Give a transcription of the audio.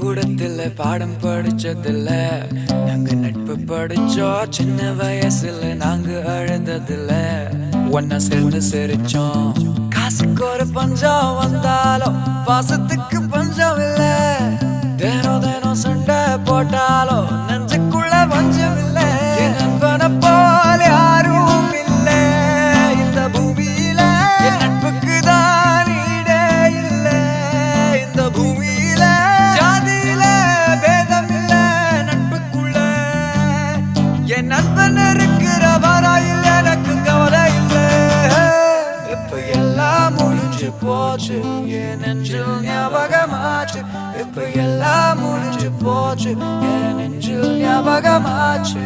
பள்ளிக்கூடத்துல பாடம் படிச்சதில்ல, நாங்க நட்பு படிச்சோம். சின்ன வயசுல நாங்க அழுததில்ல, ஒன்னா சேர்ந்து சிரிச்சோம். காசுக்கு ஒரு பஞ்சம் வந்தாலும் பாசத்துக்கு பஞ்சம் இல்ல. தினம் தினம் சண்டை போட்டாலும் நெஞ்சுக்குள்ள பஞ்சம் இல்ல. என் நண்பனை போல யாரும் இல்ல இந்த பூமியில. என் நட்புக்கு தான் ஈடே இல்ல இந்த பூமியில. ஜாதியில பேதம் இல்ல நட்புக்குள்ள. என் நண்பன் இருக்கிற வரையில் எனக்கு கவலை இல்ல. இப்ப எல்லாம் முடிஞ்சு போச்சு, என் நெஞ்சில் ஞாபகமாச்சு. இப்ப எல்லாம் முடிஞ்சு போச்சு, என் நெஞ்சில் ஞாபகமாச்சு.